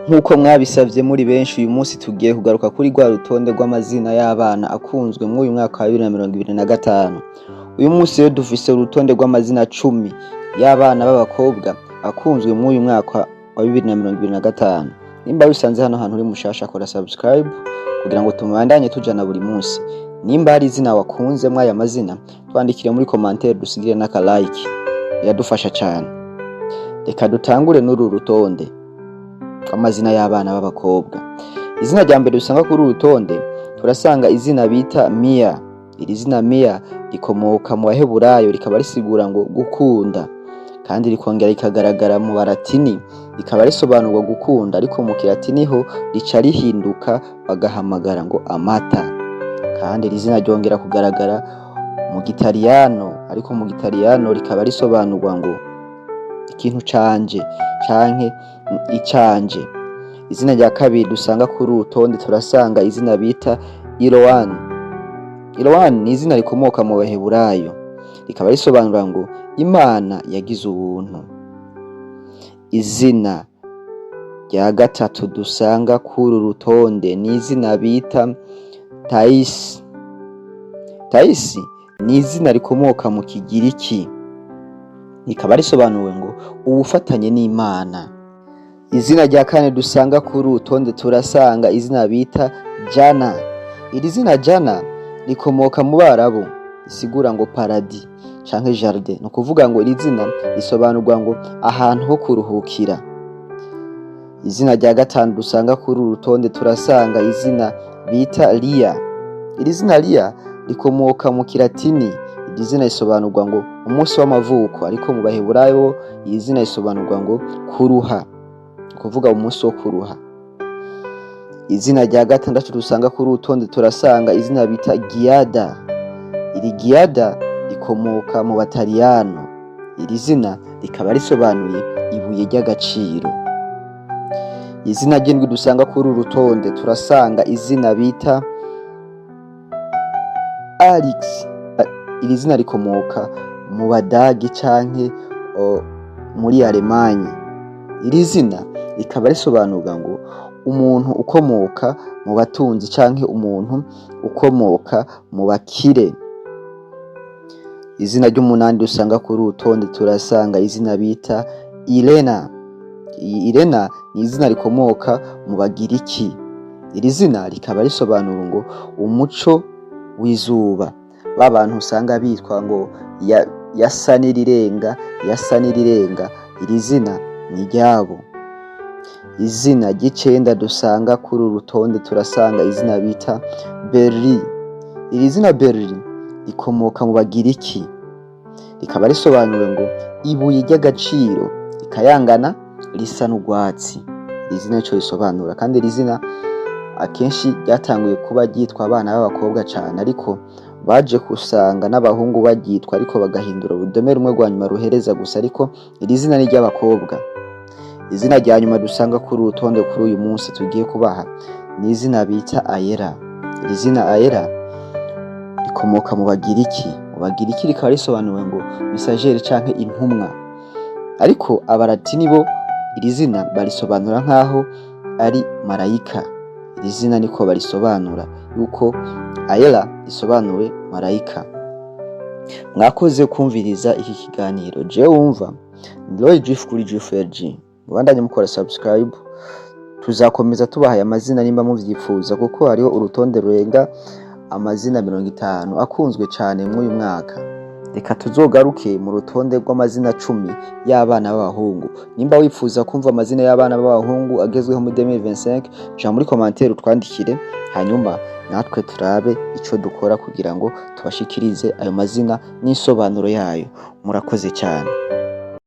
Nk'uko mwabisavye muri benshi, uyu munsi tugiye kugaruka kuri rwa rutonde rw'amazina y'abana akunzwe muri uyu mwaka wa 2025. Uyu munsi rero dufise urutonde rw'amazina 10 y'abana b'abakobwa akunzwe muri uyu mwaka wa 2025. Nimba wisanze hano hantu uri mushasha, kora subscribe kugira ngo tumubandanye tujana buri munsi. Nimba hari izina wakunze mwaya mazina, twandikire muri commentaire dusigire n'aka like, biradufasha cyane. Reka dutangure n'uru rutonde amazina y'abana b'abakobwa. Izina rya mbere dusanga kuri uru rutonde turasanga izina bita Mia. Iri zina Mia rikomoka mu Baheburayo, rikaba risigura ngo gukunda, kandi rikongera rikagaragara mu Baratini rikaba risobanurwa gukunda, ariko mu Kilatini ho rica rihinduka bagahamagara ngo amata. Kandi iri zina ryongera kugaragara mu Gitaliyano, ariko mu Gitaliyano rikaba risobanurwa ngo ikintu canje canke icanje. Izina rya kabiri dusanga kuri urutonde turasanga izina bita Iroan. Iroan ni izina rikomoka mu Baheburayo, rikaba risobanura ngo Imana yagize ubuntu. Izina rya gatatu dusanga kuri urutonde ni izina bita Thais. Thais ni izina rikomoka mu Kigiriki, rikaba risobanuwe ngo ubufatanye n'Imana. Izina rya kane dusanga kuri urutonde turasanga izina bita Jana. Iri zina Jana rikomoka mu Barabu, risigura ngo paradis canke jardin. No kuvuga ngo iri zina risobanurwa ngo ahantu ho kuruhukira. Izina rya gatanu dusanga kuri urutonde turasanga izina bita Lia. Iri zina Lia rikomoka mu Kilatini. Iri zina risobanurwa ngo umunsi w'amavuko, ariko mu Baheburayo iri zina risobanurwa ngo kuruha, kuvuga umunsi wo kuruha. Izina rya gatandatu dusanga kuri urutonde turasanga izina bita Giada. Iri Giada rikomoka mu Bataliyano. Iri zina rikaba risobanuye ibuye ry'agaciro. Izina ry'indwi dusanga kuri urutonde turasanga izina bita Alex. Iri zina rikomoka mu Badagi canke muri Alemanya. Iri zina rikaba risobanurwa ngo umuntu ukomoka mu batunzi canke umuntu ukomoka mu bakire. Izina ry'umunani dusanga kuri urutonde turasanga izina bita Irena. Irena ni izina rikomoka mu Bagiriki. Iri zina rikaba risobanura ngo umuco w'izuba. Babantu usanga bitwa ngo yasa n'irirenga, yasa n'irirenga, iri zina ni ryabo. Izina ry'icenda dusanga kuri urutonde turasanga izina bita Berli. Iri zina Berli rikomoka mu Bagiriki, rikaba risobanuwe ngo ibuye ry'agaciro, rikayangana risa n'urwatsi. Iri zina cyo risobanura, kandi iri zina akenshi ryatanguye kuba ryitwa abana b'abakobwa cyane, ariko baje kusanga n'abahungu baryitwa, ariko bagahindura urudome rumwe rwa nyuma ruhereza gusa, ariko iri zina ni ry'abakobwa. Izina rya nyuma dusanga kuri urutonde kuri uyu munsi tugiye kubaha ni izina bita Ayera. Iri zina Ayera rikomoka mu Bagiriki. Mu Bagiriki rikaba risobanuwe ngo messageri canke intumwa, ariko Abaratini bo iri zina barisobanura nkaho ari marayika. Iri zina niko barisobanura, yuko Ayera risobanuwe marayika. Mwakoze kumviriza iki kiganiro. Je wumva Roy Jif kuri JFG. Mubandanye mukora subscribe, tuzakomeza tubahaye amazina nimba muvyifuza, kuko hariho urutonde rurenga amazina 50 akunzwe cyane muri uyu mwaka. Reka tuzogaruke mu rutonde rw'amazina 10 y'abana b'abahungu. Nimba wifuza kumva amazina y'abana b'abahungu agezweho muri 2025, ja muri commentaire utwandikire, hanyuma natwe turabe ico dukora kugira ngo tubashikirize ayo mazina n'isobanuro yayo. Murakoze cyane.